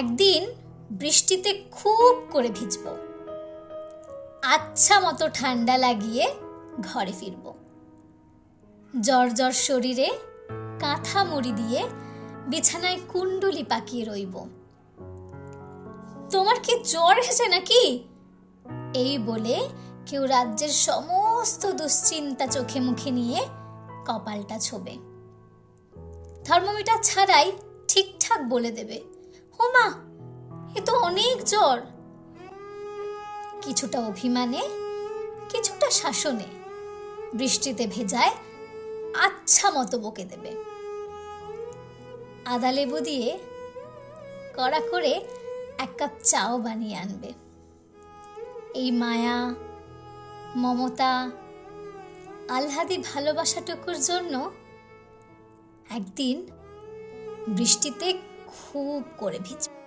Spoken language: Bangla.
একদিন বৃষ্টিতে খুব করে ভিজব, আচ্ছা মতো ঠান্ডা লাগিয়ে ঘরে ফিরব। জ্বর জ্বর শরীরে কাঁথা মুড়ি দিয়ে বিছানায় কুণ্ডলি পাকিয়ে রইব। তোমার কি জ্বর এসেছে নাকি? এই বলে কেউ রাজ্যের সমস্ত দুশ্চিন্তা চোখে মুখে নিয়ে কপালটা ছোবে। থার্মোমিটার ছাড়াই ঠিকঠাক বলে দেবে, হোমা এ তো অনেক জ্বর। কিছুটা অভিমানে, কিছুটা শাসনে বৃষ্টিতে ভেজায় আচ্ছা মতো বকে দেবে। আদা লেবু দিয়ে কড়া করে এক কাপ চাও বানিয়ে আনবে। এই মায়া, মমতা, আহ্লাদি ভালোবাসাটুকুর জন্য একদিন বৃষ্টিতে খুব করে ভিজবে।